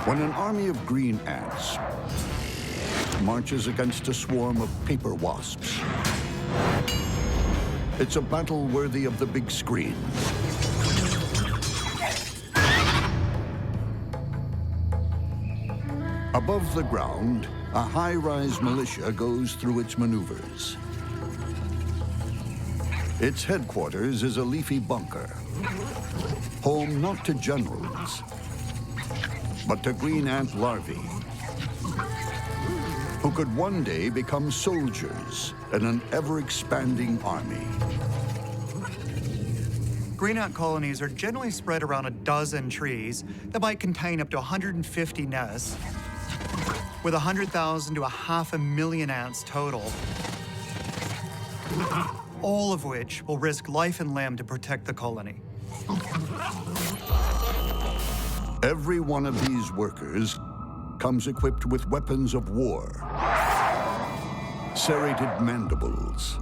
When an army of green ants marches against a swarm of paper wasps, it's a battle worthy of the big screen. Above the ground, a high-rise militia goes through its maneuvers. Its headquarters is a leafy bunker, home not to generals, but to green ant larvae, who could one day become soldiers in an ever-expanding army. Green ant colonies are generally spread around a dozen trees that might contain up to 150 nests, with 100,000 to 500,000 ants total, all of which will risk life and limb to protect the colony. Every one of these workers comes equipped with weapons of war, serrated mandibles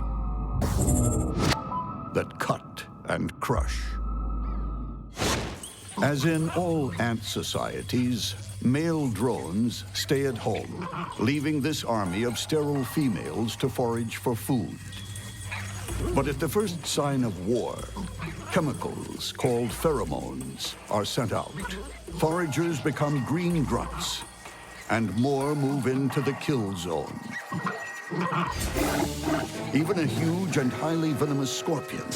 that cut and crush. As in all ant societies, male drones stay at home, leaving this army of sterile females to forage for food. But at the first sign of war, chemicals called pheromones are sent out. Foragers become green grunts, and more move into the kill zone. Even a huge and highly venomous scorpion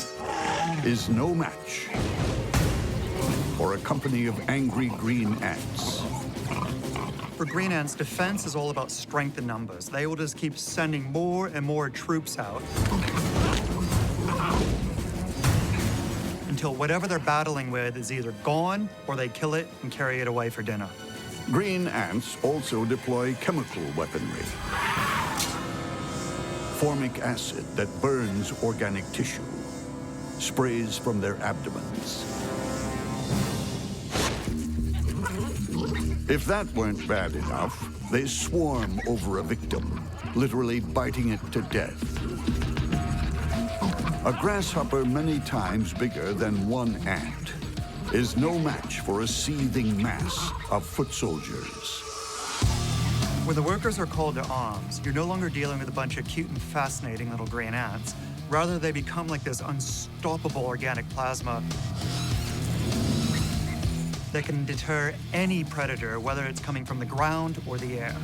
is no match for a company of angry green ants. For green ants, defense is all about strength in numbers. They will just keep sending more and more troops out until whatever they're battling with is either gone or they kill it and carry it away for dinner. Green ants also deploy chemical weaponry. Formic acid that burns organic tissue sprays from their abdomens. If that weren't bad enough, they swarm over a victim, literally biting it to death. A grasshopper many times bigger than one ant is no match for a seething mass of foot soldiers. When the workers are called to arms, you're no longer dealing with a bunch of cute and fascinating little green ants. Rather, they become like this unstoppable organic plasma that can deter any predator, whether it's coming from the ground or the air.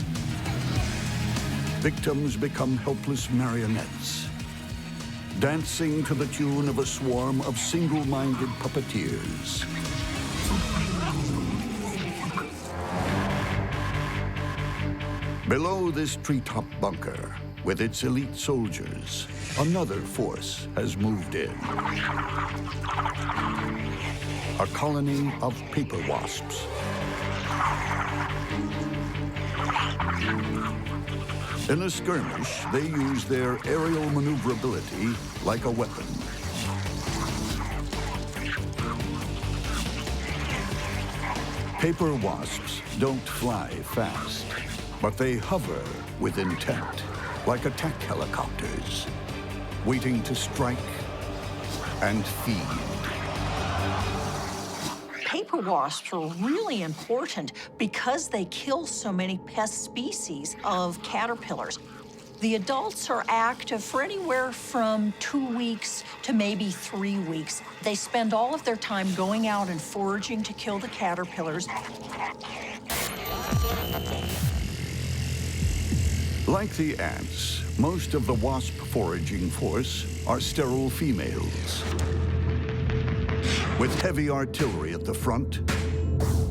Victims become helpless marionettes, dancing to the tune of a swarm of single-minded puppeteers. Below this treetop bunker, with its elite soldiers, another force has moved in. A colony of paper wasps. In a skirmish, they use their aerial maneuverability like a weapon. Paper wasps don't fly fast, but they hover with intent, like attack helicopters, waiting to strike and feed. Paper wasps are really important because they kill so many pest species of caterpillars. The adults are active for anywhere from 2 weeks to maybe 3 weeks. They spend all of their time going out and foraging to kill the caterpillars. Like the ants, most of the wasp foraging force are sterile females, with heavy artillery at the front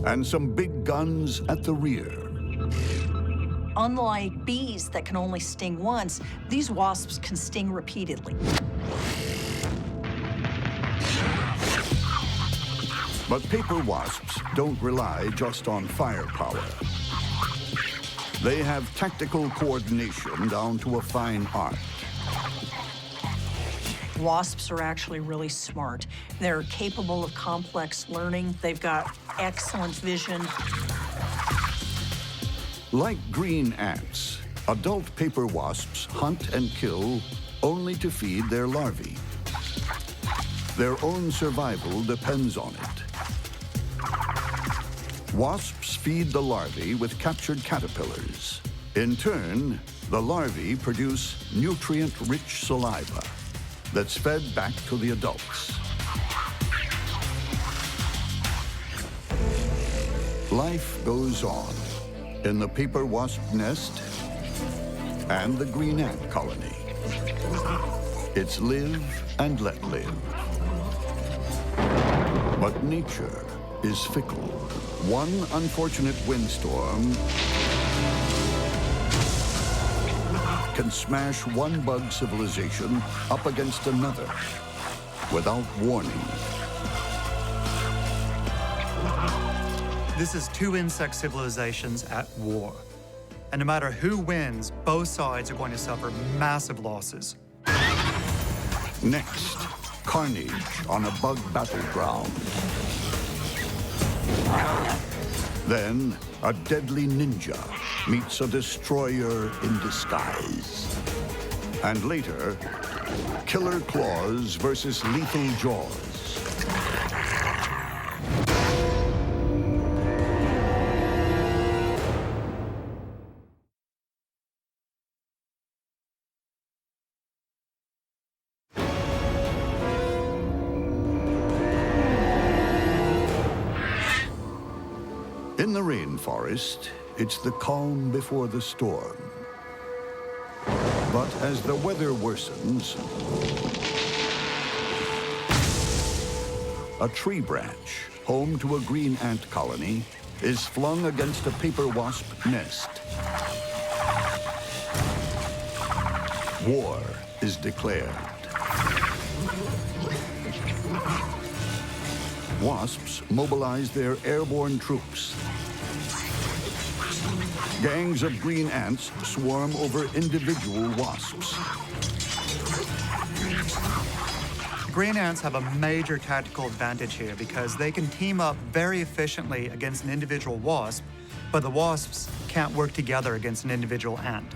and some big guns at the rear. Unlike bees that can only sting once, these wasps can sting repeatedly. But paper wasps don't rely just on firepower. They have tactical coordination down to a fine art. Wasps are actually really smart. They're capable of complex learning. They've got excellent vision. Like green ants, adult paper wasps hunt and kill only to feed their larvae. Their own survival depends on it. Wasps feed the larvae with captured caterpillars. In turn, the larvae produce nutrient-rich saliva that's fed back to the adults. Life goes on in the paper wasp nest and the green ant colony. It's live and let live. But nature is fickle. One unfortunate windstorm can smash one bug civilization up against another without warning. This is two insect civilizations at war. And no matter who wins, both sides are going to suffer massive losses. Next, carnage on a bug battleground. Then, a deadly ninja meets a destroyer in disguise. And later, killer claws versus lethal jaws. In the rainforest, it's the calm before the storm. But as the weather worsens, a tree branch, home to a green ant colony, is flung against a paper wasp nest. War is declared. Wasps mobilize their airborne troops. Gangs of green ants swarm over individual wasps. Green ants have a major tactical advantage here because they can team up very efficiently against an individual wasp, but the wasps can't work together against an individual ant.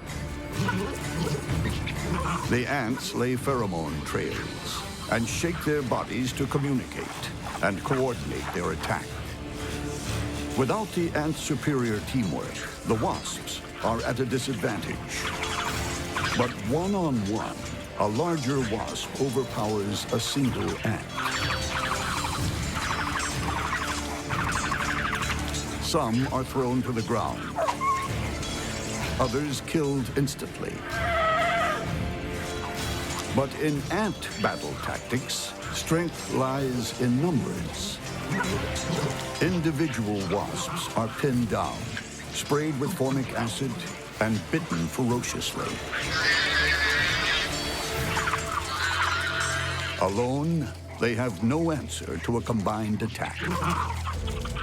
The ants lay pheromone trails and shake their bodies to communicate and coordinate their attack. Without the ants' superior teamwork, the wasps are at a disadvantage. But one-on-one, a larger wasp overpowers a single ant. Some are thrown to the ground, others killed instantly. But in ant battle tactics, strength lies in numbers. Individual wasps are pinned down, sprayed with formic acid, and bitten ferociously. Alone, they have no answer to a combined attack.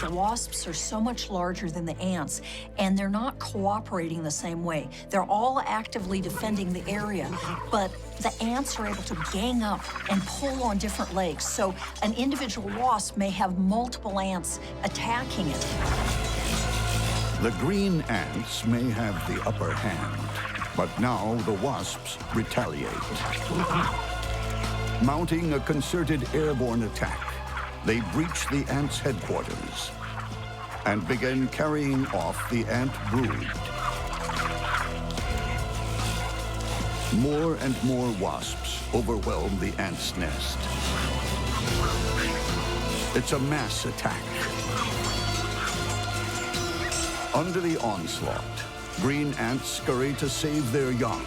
The wasps are so much larger than the ants, and they're not cooperating the same way. They're all actively defending the area, but the ants are able to gang up and pull on different legs, so an individual wasp may have multiple ants attacking it. The green ants may have the upper hand, but now the wasps retaliate. Mounting a concerted airborne attack, they breach the ants' headquarters and begin carrying off the ant brood. More and more wasps overwhelm the ant's nest. It's a mass attack. Under the onslaught, green ants scurry to save their young.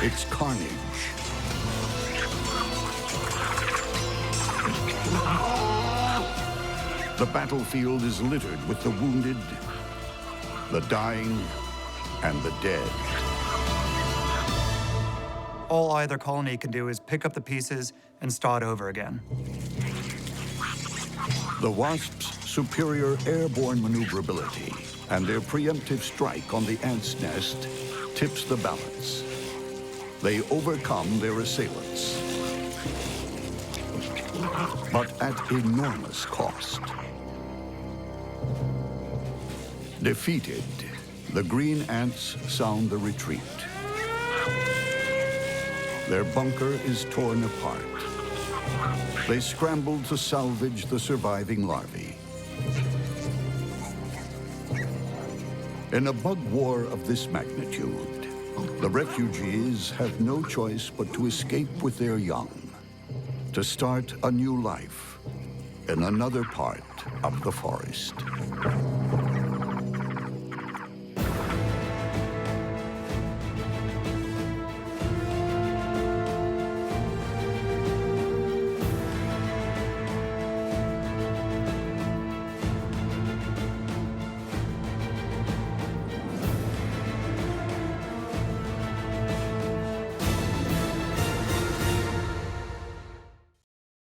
It's carnage. The battlefield is littered with the wounded, the dying, and the dead. All either colony can do is pick up the pieces and start over again. The wasps' superior airborne maneuverability and their preemptive strike on the ant's nest tips the balance. They overcome their assailants, but at enormous cost. Defeated, the green ants sound the retreat. Their bunker is torn apart. They scramble to salvage the surviving larvae. In a bug war of this magnitude, the refugees have no choice but to escape with their young, to start a new life in another part of the forest.